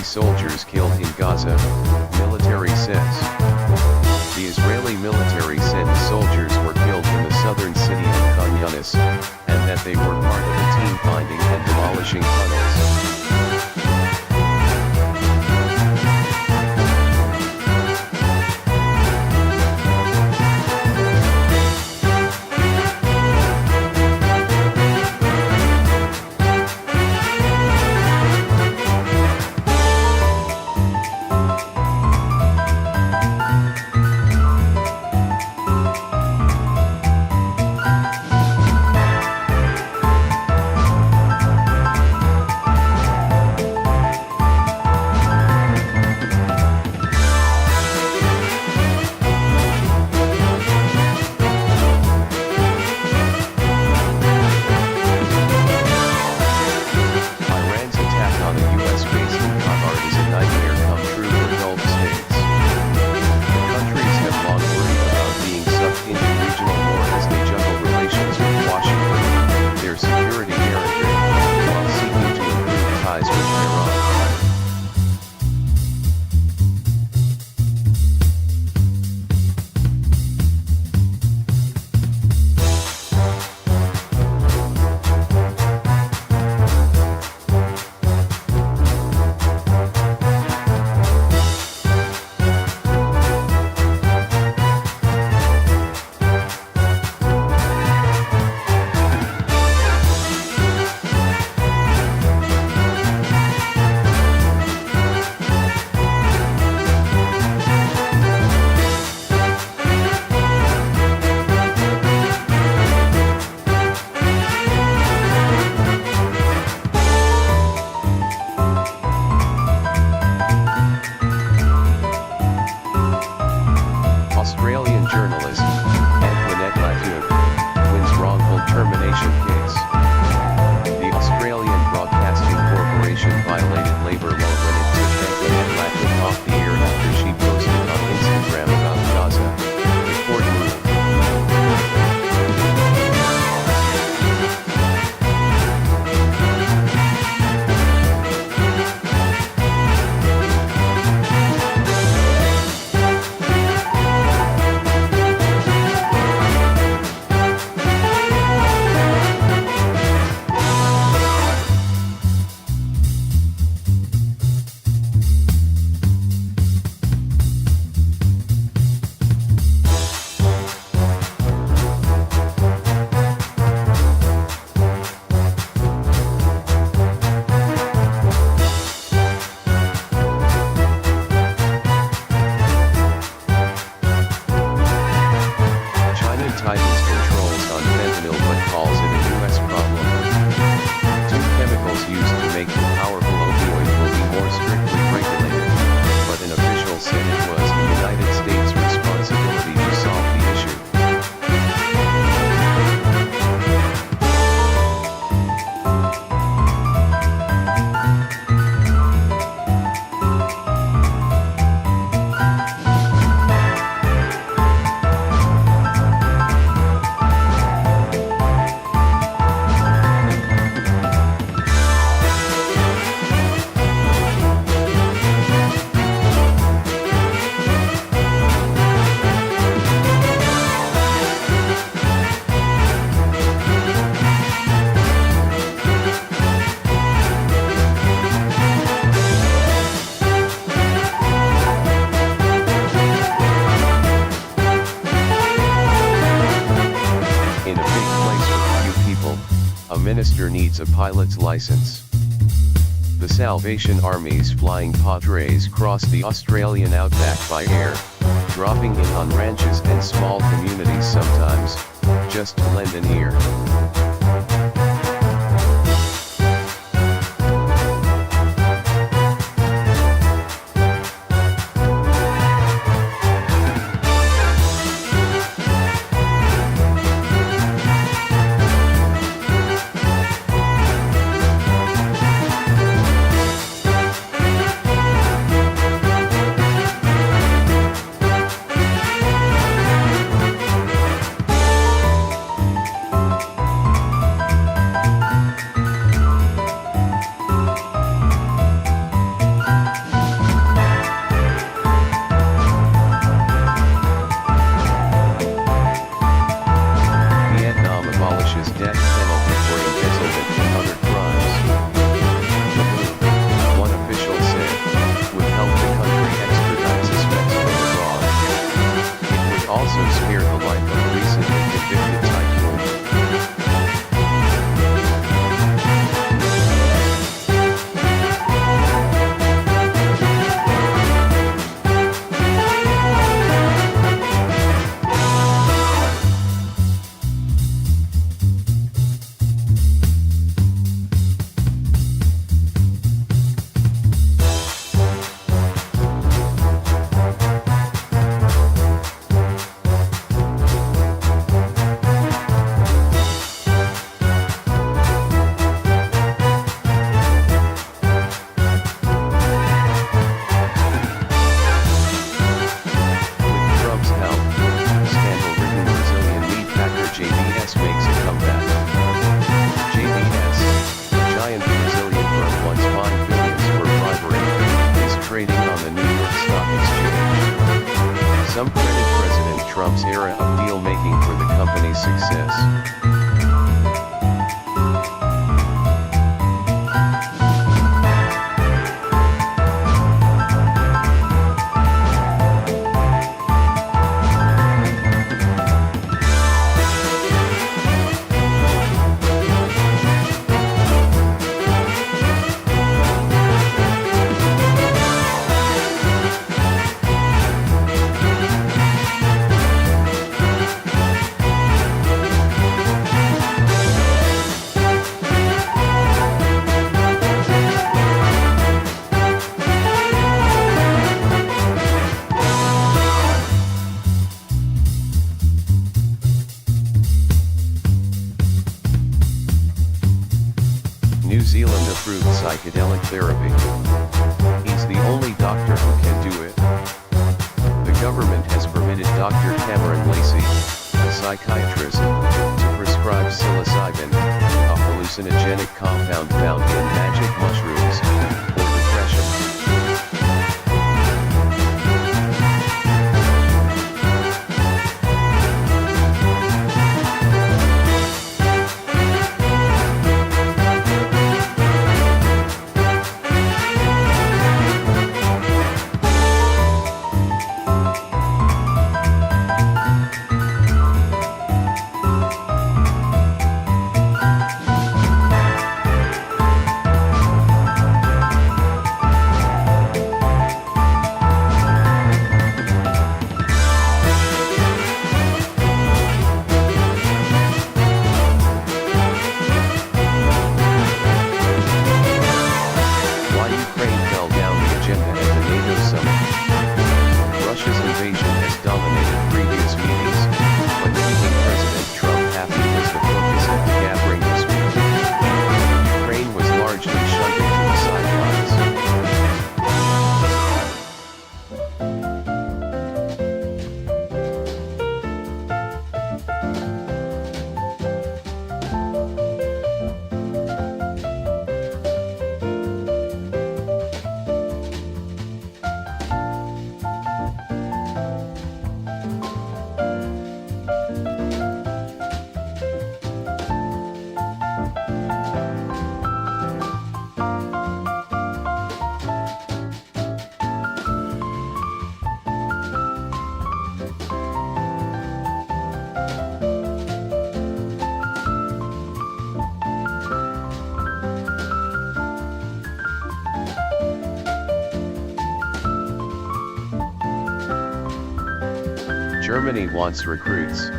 soldiers killed in Gaza, military says. The Israeli military said the soldiers were killed in the southern city of Khan Yunis, and that they were part of a team finding and demolishing tunnels. minister needs a pilot's license. The Salvation Army's flying Padres cross the Australian outback by air, dropping in on ranches and small communities sometimes, just to lend an ear. Trump's era of deal-making for the company's success. New Zealand approved psychedelic therapy. He's the only doctor who can do it. The government has permitted Dr. Cameron Lacey, a psychiatrist, to prescribe psilocybin, a hallucinogenic compound found in magic mushrooms, for depression. Germany wants recruits.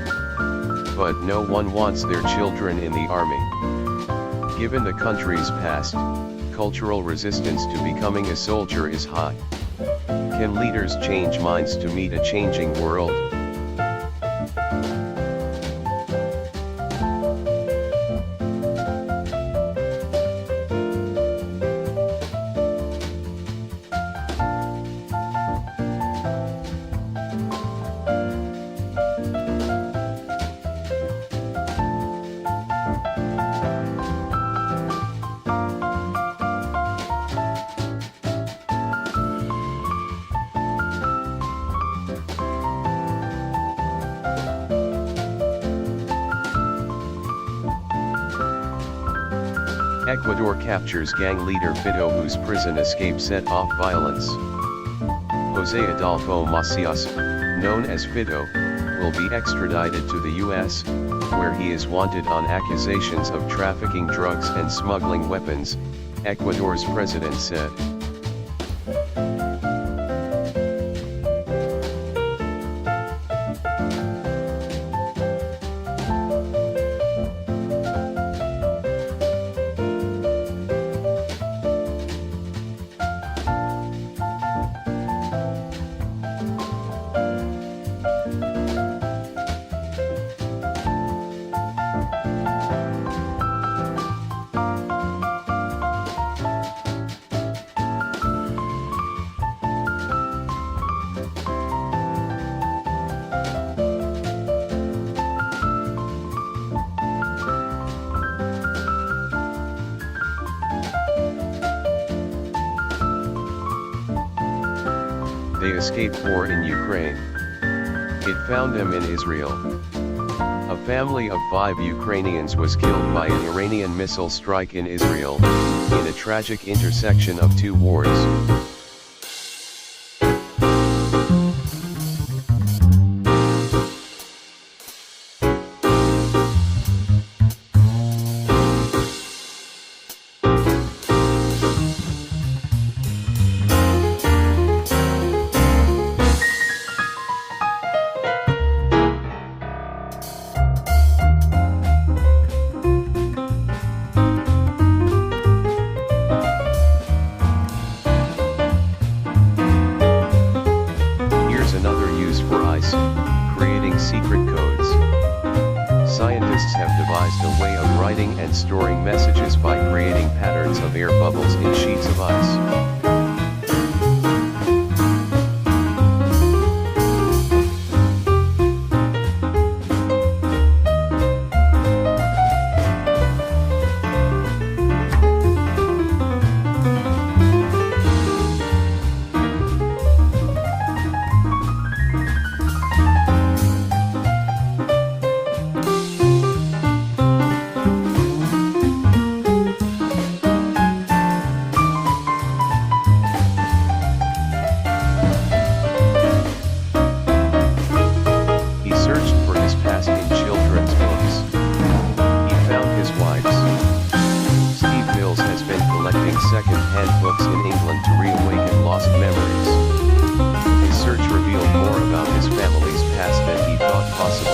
But no one wants their children in the army. Given the country's past, cultural resistance to becoming a soldier is high. Can leaders change minds to meet a changing world? Ecuador captures gang leader Fido, whose prison escape set off violence. Jose Adolfo Macias, known as Fido, will be extradited to the U.S., where he is wanted on accusations of trafficking drugs and smuggling weapons, Ecuador's president said. They escaped war in Ukraine. It found them in Israel. A family of 5 Ukrainians was killed by an Iranian missile strike in Israel, in a tragic intersection of 2 wars. Secret codes. Scientists have devised a way of writing and storing messages by creating patterns of air bubbles in sheets of ice. Second-hand books in England to reawaken lost memories. His search revealed more about his family's past than he thought possible.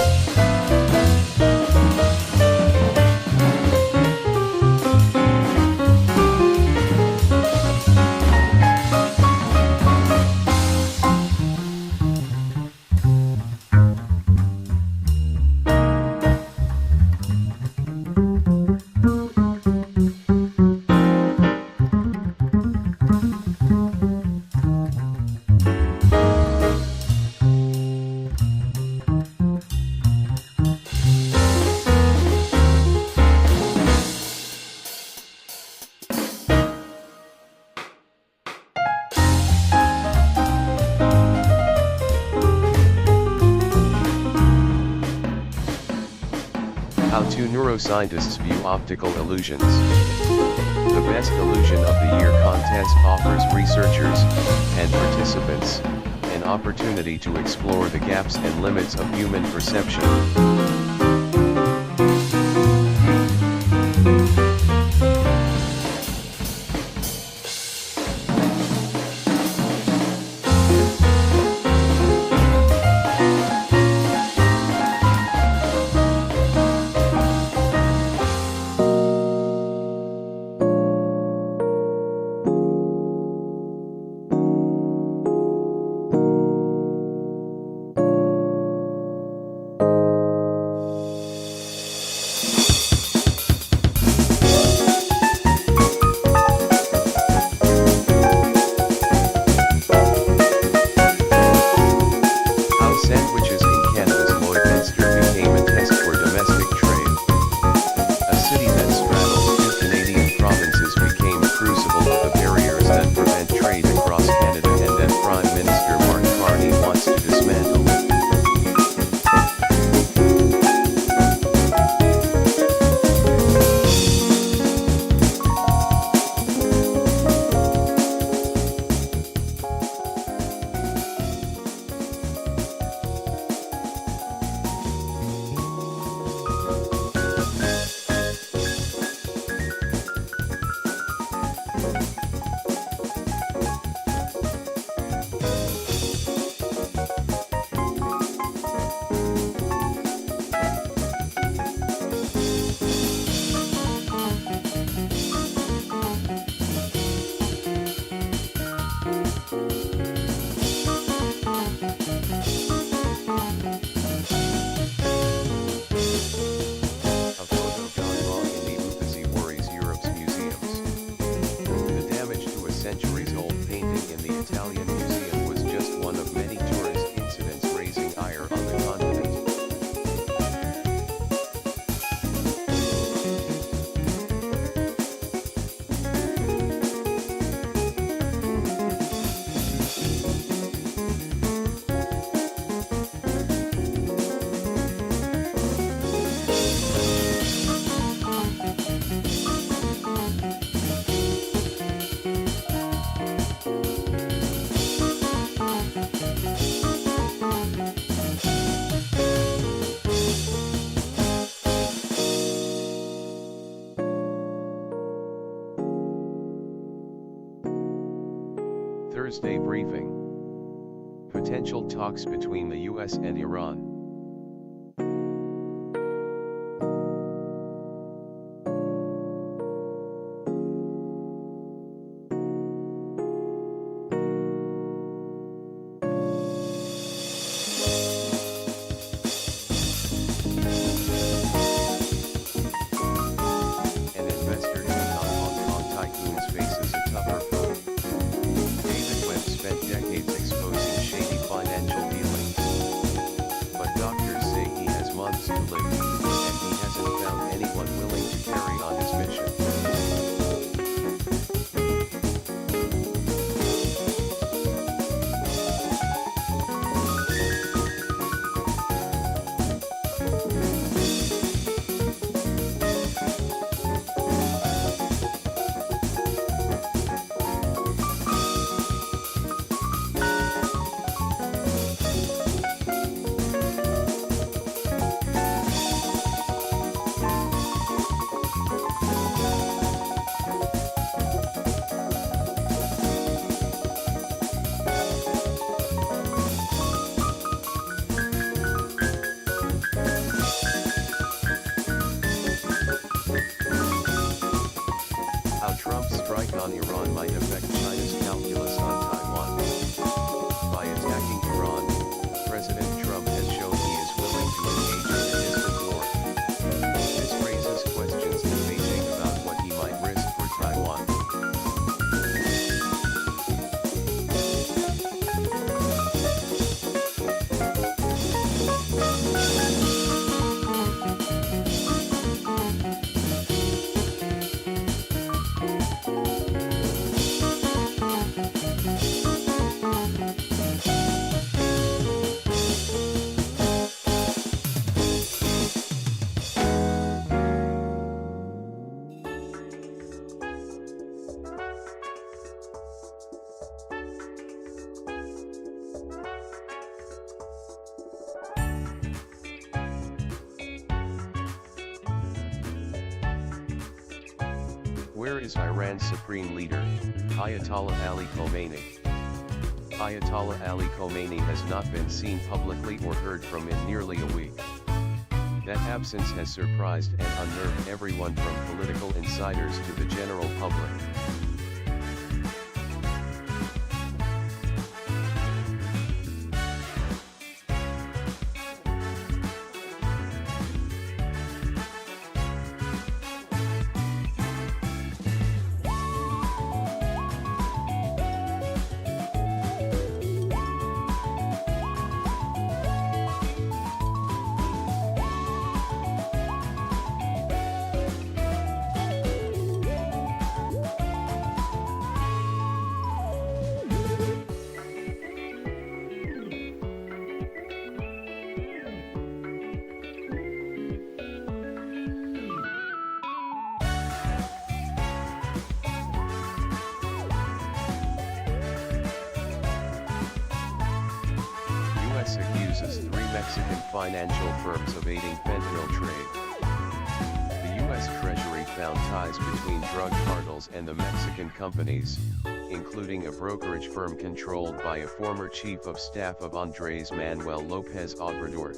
How 2 neuroscientists view optical illusions. The Best Illusion of the Year contest offers researchers and participants an opportunity to explore the gaps and limits of human perception. Thursday briefing. Potential talks between the US and Iran. An investor in Hong Kong tycoons faces a tougher foe. David Webb spent decades exposing shady financial dealings. But doctors say he has months to live, and he hasn't found anyone willing to carry on his mission. How Trump's strike on Iran might affect China's calculus on Taiwan. By attacking Iran, President Trump has shown he is willing to engage in a distant war. This raises questions in Beijing about what he might risk for Taiwan. Where is Iran's supreme leader, Ayatollah Ali Khamenei? Ayatollah Ali Khamenei has not been seen publicly or heard from in nearly a week. That absence has surprised and unnerved everyone from political insiders to the general public. US accuses 3 Mexican financial firms of aiding fentanyl trade. The US Treasury found ties between drug cartels and the Mexican companies, including a brokerage firm controlled by a former chief of staff of Andrés Manuel López Obrador.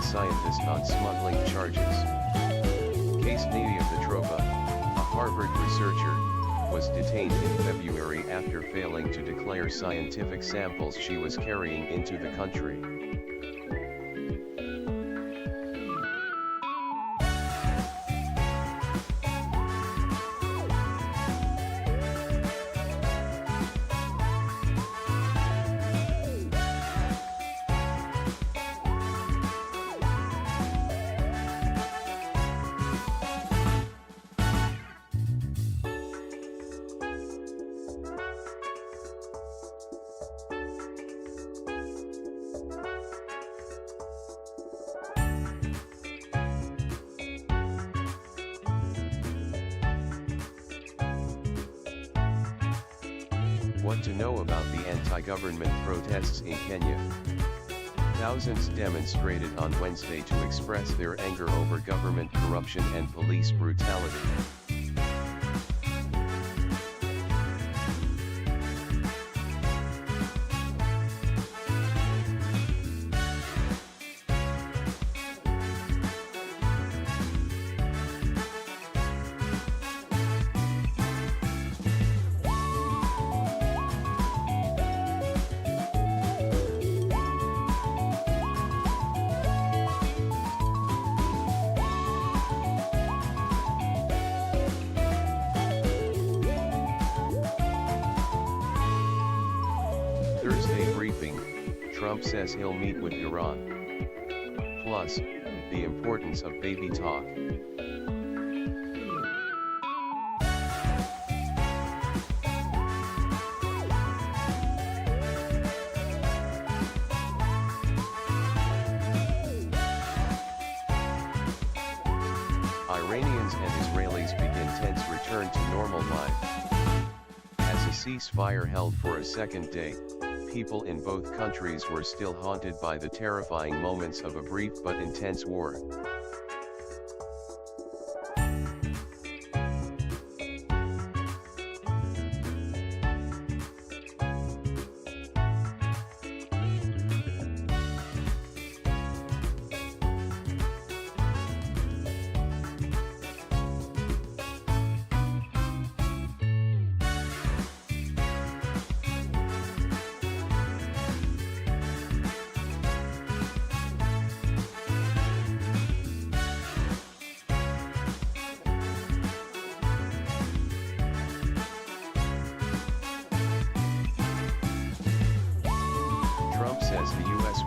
Scientist on smuggling charges. Case Nadia Petrova, a Harvard researcher, was detained in February after failing to declare scientific samples she was carrying into the country. What to know about the anti-government protests in Kenya? Thousands demonstrated on Wednesday to express their anger over government corruption and police brutality. Trump says he'll meet with Iran. Plus, the importance of baby talk. Iranians and Israelis begin tense return to normal life. As a ceasefire held for a second day, people in both countries were still haunted by the terrifying moments of a brief but intense war.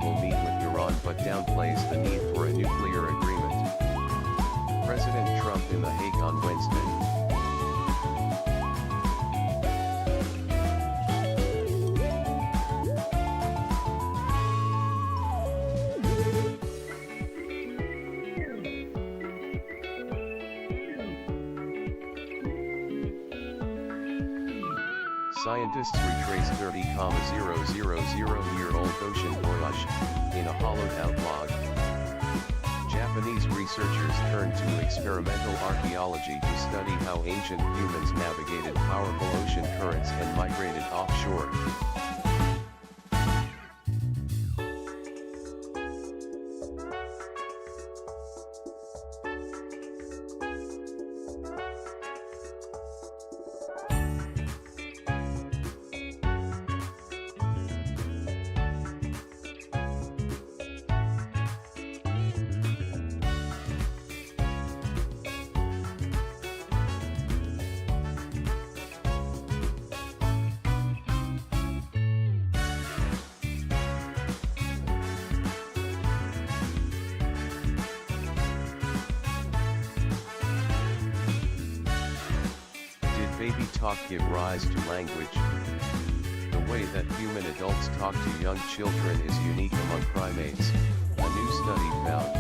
Will meet with Iran but downplays the need for a nuclear agreement. President Trump in The Hague on Wednesday. Scientists retrace 30,000-year-old ocean voyage in a hollowed-out log. Japanese researchers turned to experimental archaeology to study how ancient humans navigated powerful ocean currents and migrated offshore. Baby talk give rise to language. The way that human adults talk to young children is unique among primates, a new study found.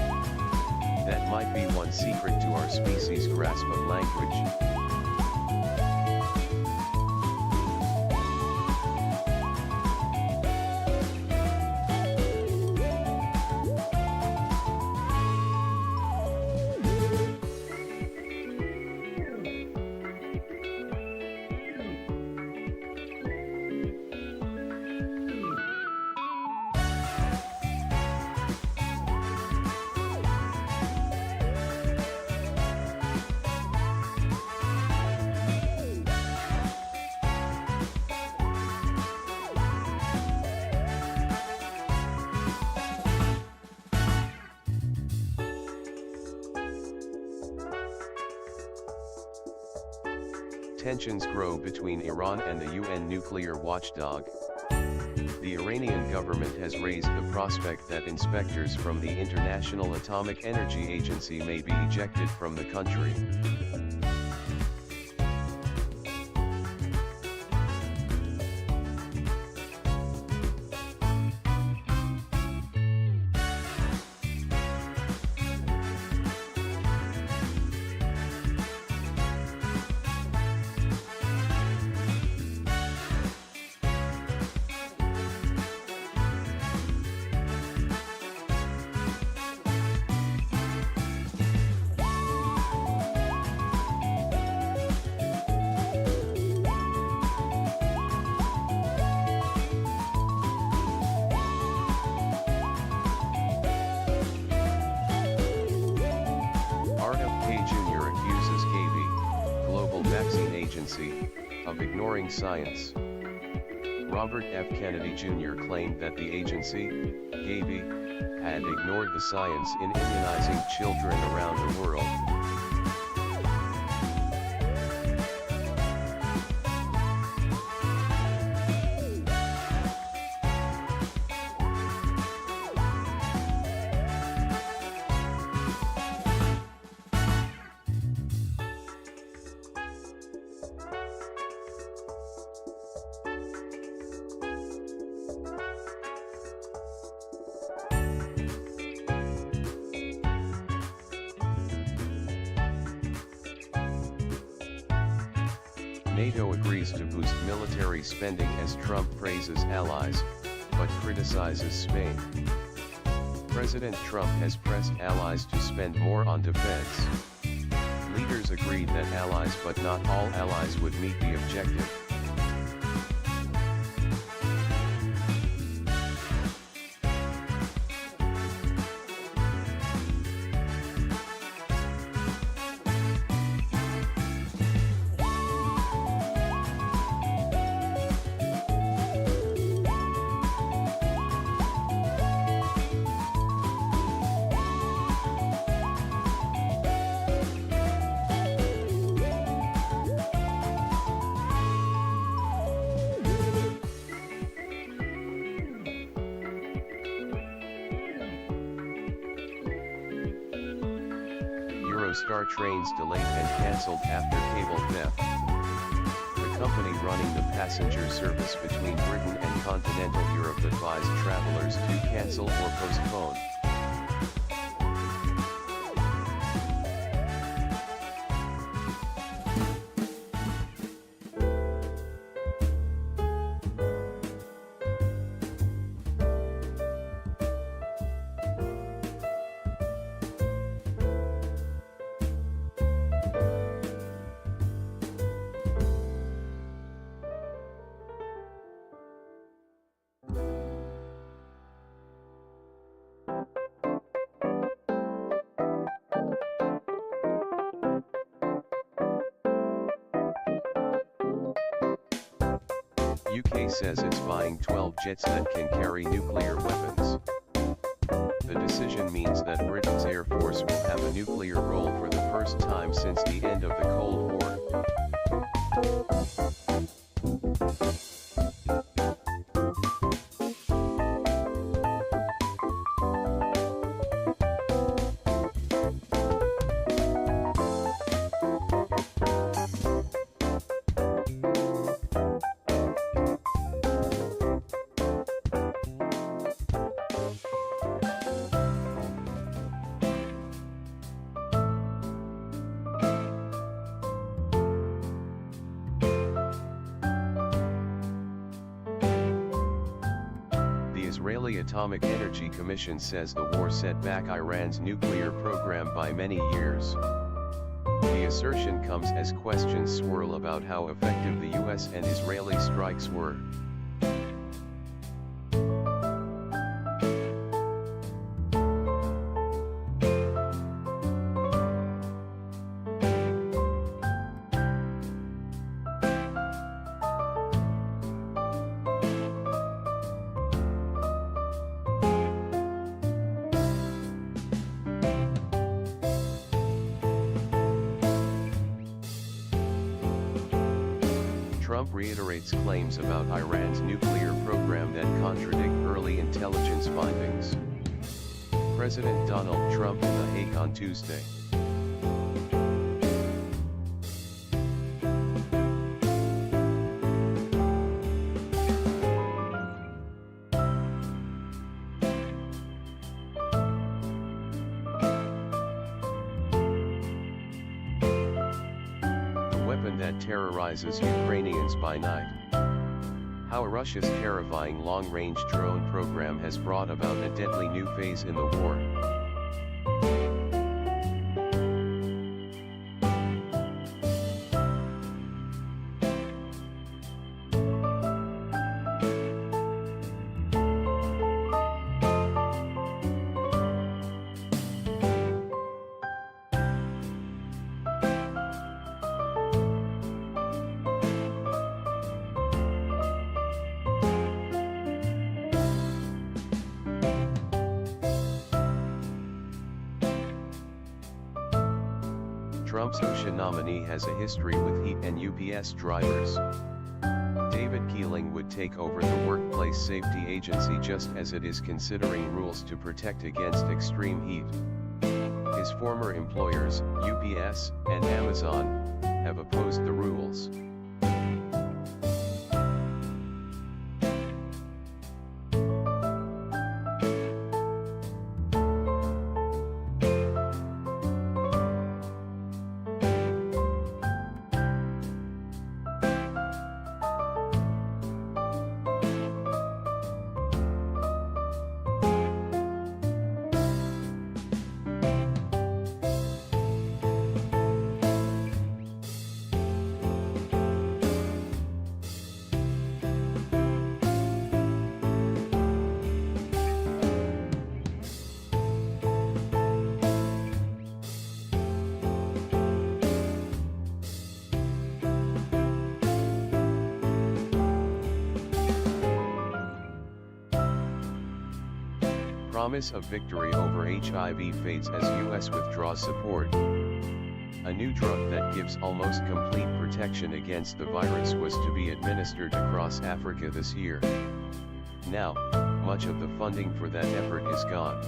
That might be one secret to our species' grasp of language. Tensions grow between Iran and the UN nuclear watchdog. The Iranian government has raised the prospect that inspectors from the International Atomic Energy Agency may be ejected from the country. RFK Jr. accuses Gavi, global vaccine agency, of ignoring science. Robert F. Kennedy Jr. claimed that the agency, Gavi, had ignored the science in immunizing children around the world. NATO agrees to boost military spending as Trump praises allies, but criticizes Spain. President Trump has pressed allies to spend more on defense. Leaders agreed that allies but not all allies would meet the objective. Eurostar trains delayed and cancelled after cable theft. The company running the passenger service between Britain and continental Europe advised travelers to cancel or postpone. UK says it's buying 12 jets that can carry nuclear weapons. The decision means that Britain's Air Force will have a nuclear role for the first time since the end of the Cold War. The Israeli Atomic Energy Commission says the war set back Iran's nuclear program by many years. The assertion comes as questions swirl about how effective the US and Israeli strikes were. Trump reiterates claims about Iran's nuclear program that contradict early intelligence findings. President Donald Trump in The Hague on Tuesday. That terrorizes Ukrainians by night. How Russia's terrifying long-range drone program has brought about a deadly new phase in the war. Trump's OSHA nominee has a history with heat and UPS drivers. David Keeling would take over the workplace safety agency just as it is considering rules to protect against extreme heat. His former employers, UPS and Amazon, have opposed the rules. Promise of victory over HIV fades as US withdraws support. A new drug that gives almost complete protection against the virus was to be administered across Africa this year. Now, much of the funding for that effort is gone.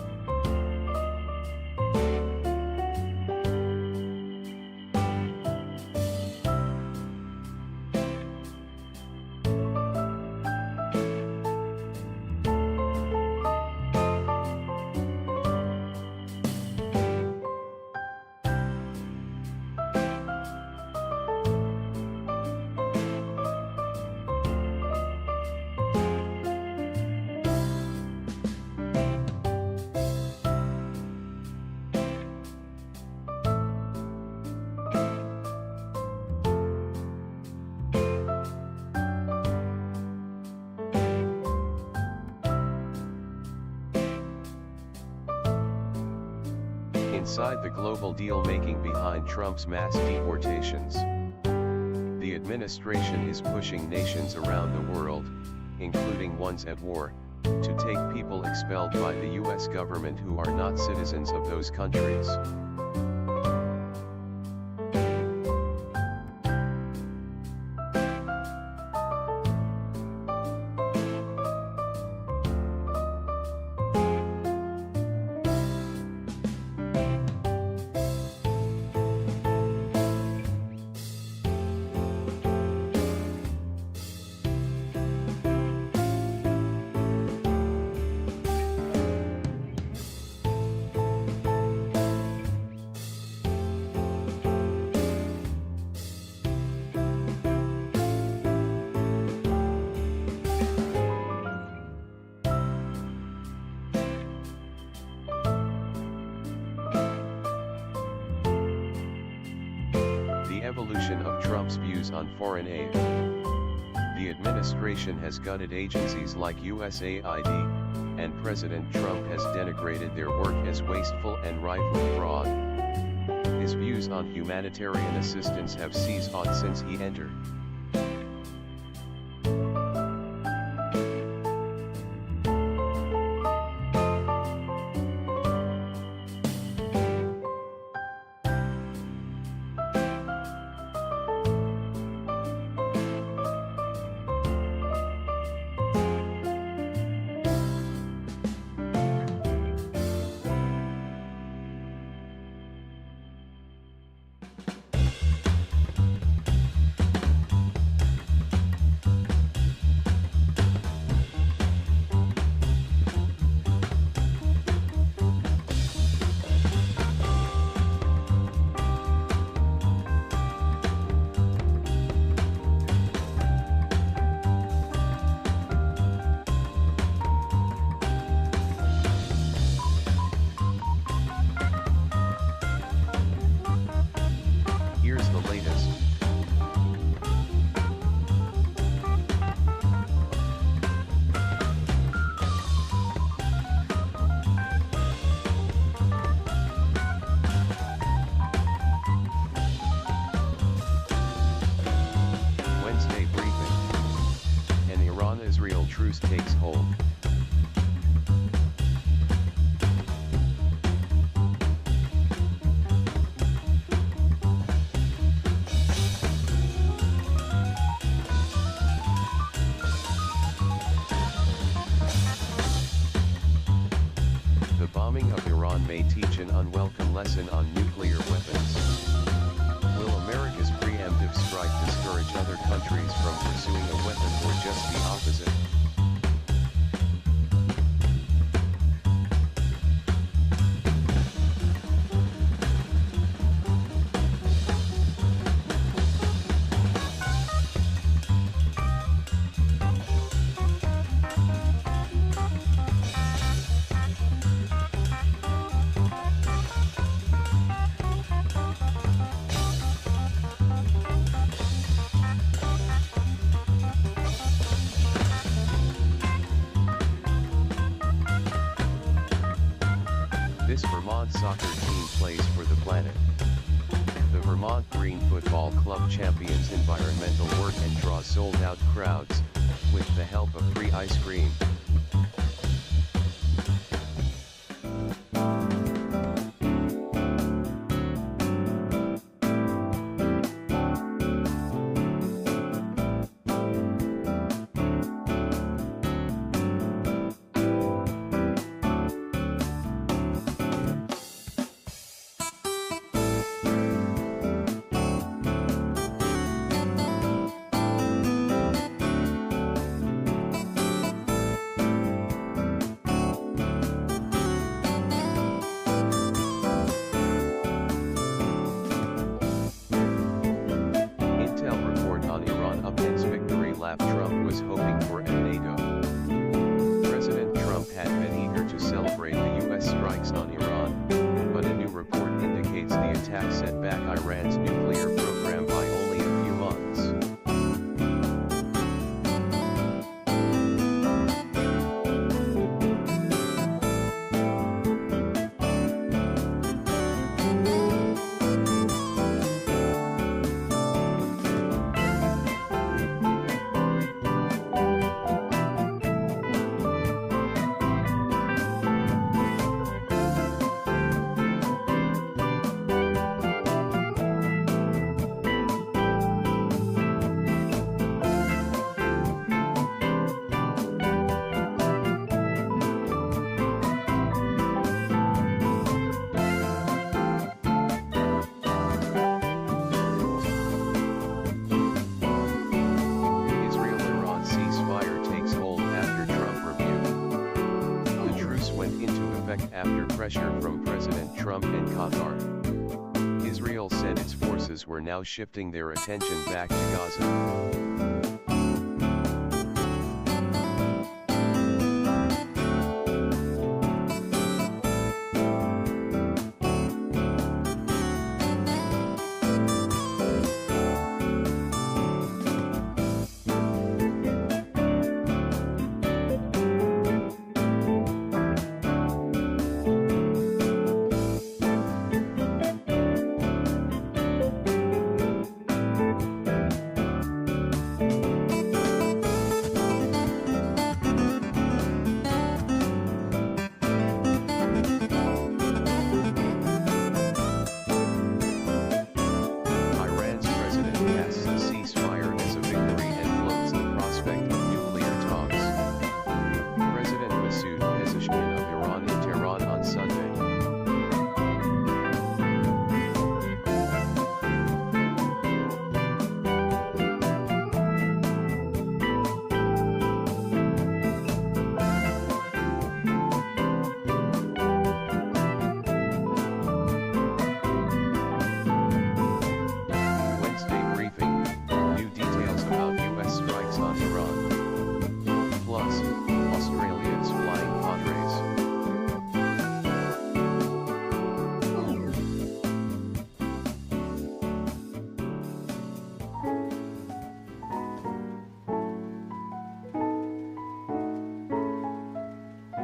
Inside the global deal-making behind Trump's mass deportations. The administration is pushing nations around the world, including ones at war, to take people expelled by the US government who are not citizens of those countries. Evolution of Trump's views on foreign aid. The administration has gutted agencies like USAID, and President Trump has denigrated their work as wasteful and rife with fraud. His views on humanitarian assistance have ceased since he entered. truce takes hold. may teach an unwelcome lesson on nuclear weapons. Will America's preemptive strike discourage other countries from pursuing a weapon or just the opposite? This Vermont soccer team plays for the planet. The Vermont Green Football Club champions environmental work and draws sold-out crowds, with the help of free ice cream. Trump was hoping for at NATO. President Trump had been eager to celebrate the US strikes on Iran, but a new report indicates the attack set back Iran's nuclear program by only a few months. After pressure from President Trump and Qatar. Israel said its forces were now shifting their attention back to Gaza.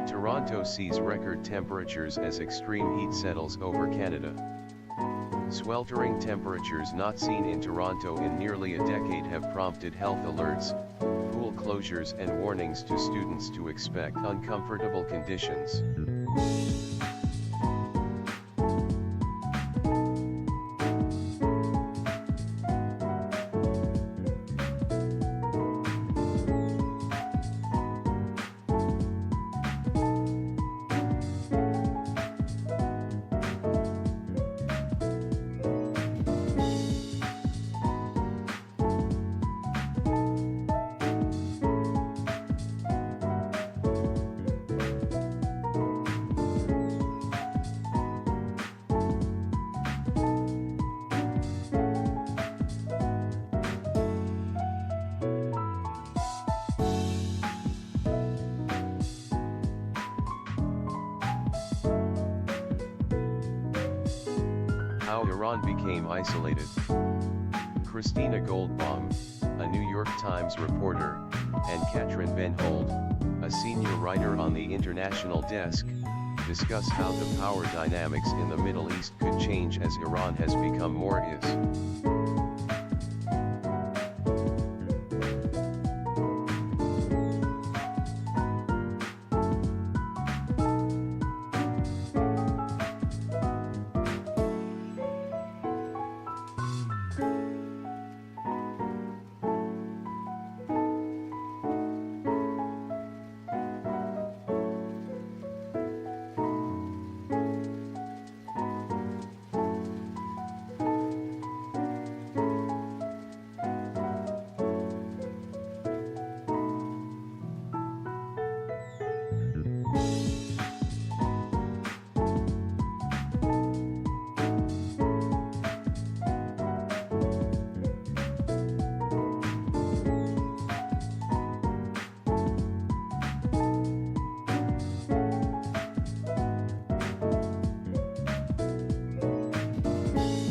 Toronto sees record temperatures as extreme heat settles over Canada. Sweltering temperatures not seen in Toronto in nearly a decade have prompted health alerts, pool closures and warnings to students to expect uncomfortable conditions. How Iran became isolated. Christina Goldbaum, a New York Times reporter, and Katrin Ben Hold, a senior writer on the international desk, discuss how the power dynamics in the Middle East could change as Iran has become more is.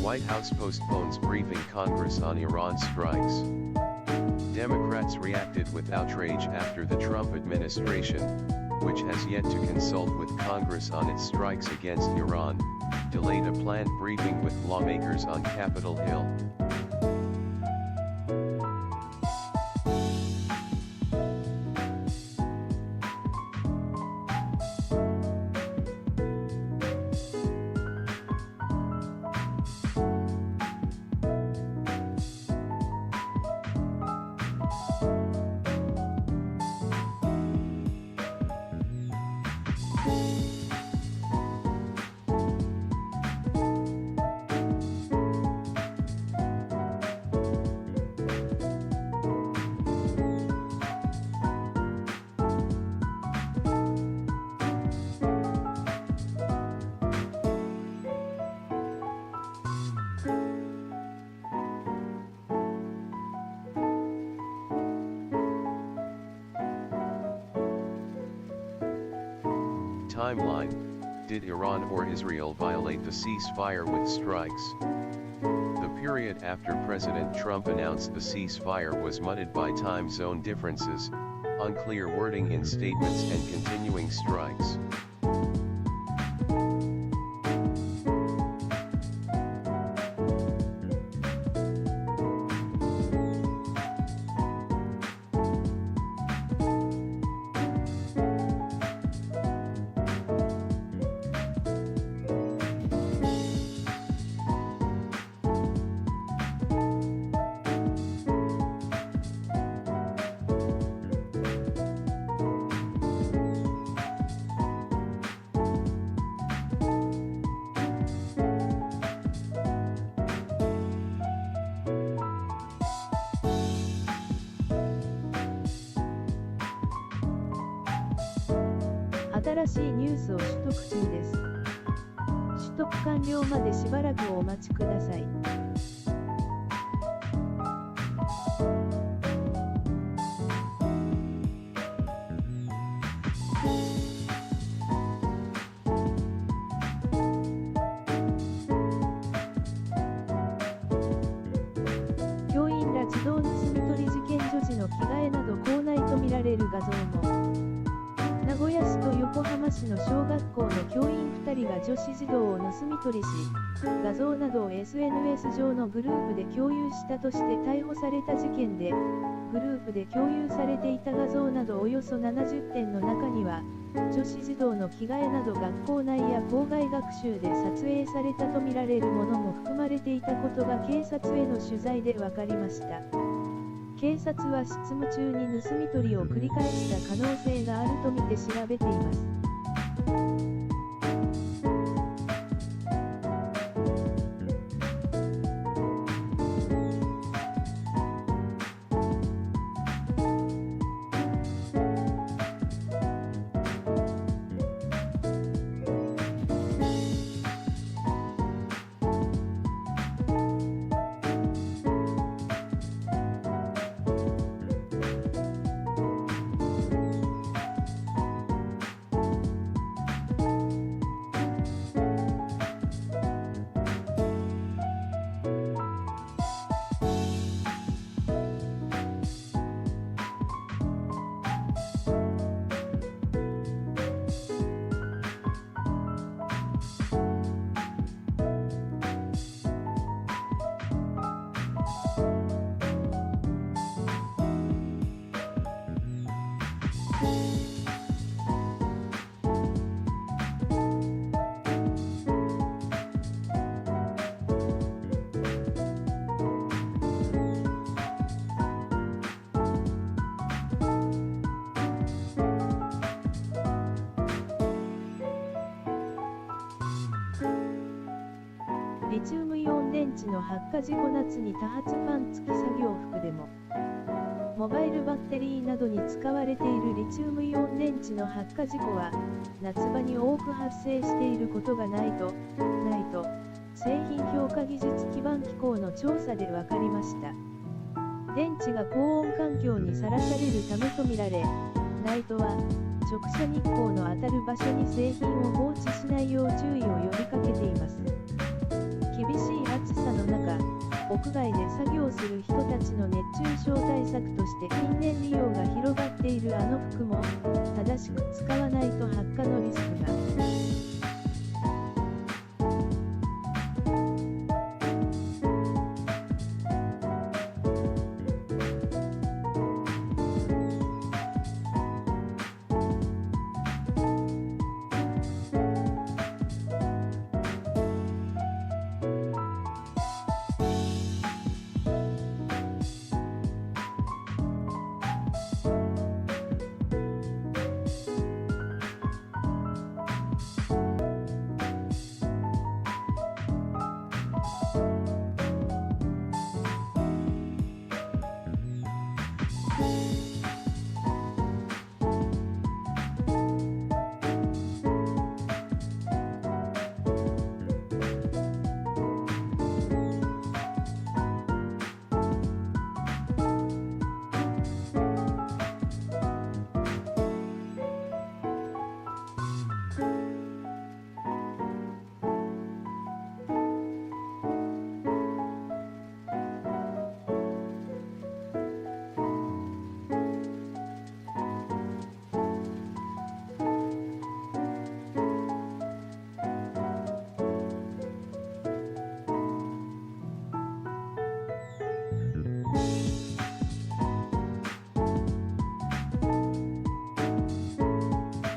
White House postpones briefing Congress on Iran strikes. Democrats reacted with outrage after the Trump administration, which has yet to consult with Congress on its strikes against Iran, delayed a planned briefing with lawmakers on Capitol Hill. Timeline: Did Iran or Israel violate the ceasefire with strikes? The period after President Trump announced the ceasefire was muddied by time zone differences, unclear wording in statements and continuing strikes.新しいニュースを取得中です。取得完了までしばらくお待ちください。教員ら自動盗み取り事件女児の着替えなど校内とみられる画像も。名古屋市と横浜市の小学校の教員2人が女子児童を盗み取りし、画像などを SNS 上のグループで共有したとして逮捕された事件で、グループで共有されていた画像などおよそ70点の中には、女子児童の着替えなど学校内や校外学習で撮影されたとみられるものも含まれていたことが警察への取材で分かりました。警察は執務中に盗み取りを繰り返した可能性があるとみて調べています。チウムイオン電池の発火事故夏に多発ファン付き作業服でも。モバイルバッテリーなどに使われているリチウムイオン電池の発火事故は、夏場に多く発生していることがないと、製品評価技術基盤機構の調査で分かりました。電池が高温環境にさらされるためとみられ、NITEは、直射日光の当たる場所に製品を放置しないよう注意を呼びかけています。厳しい暑さの中、屋外で作業する人たちの熱中症対策として近年利用が広がっているあの服も、正しく使わないと発火のリスクが。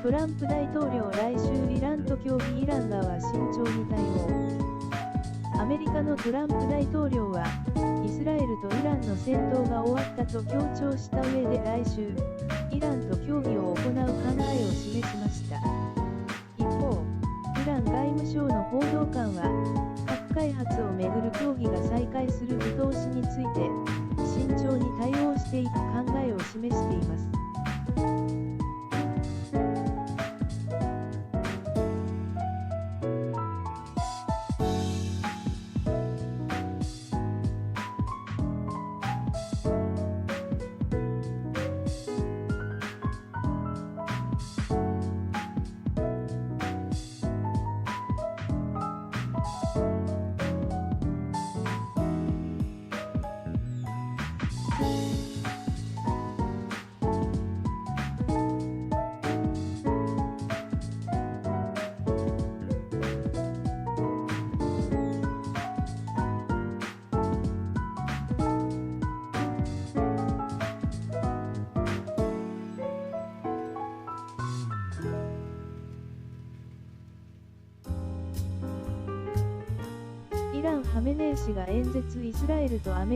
トランプ大統領来週イランと協議。イラン側慎重に対応。アメリカのトランプ大統領は、イスラエルとイランの戦闘が終わったと強調した上で来週、イランと協議を行う考えを示しました。一方、イラン外務省の報道官は、核開発をめぐる協議が再開する見通しについて、慎重に対応していく考えを示しています。イラン・ハメネイ師が演説。イスラエルとアメリカ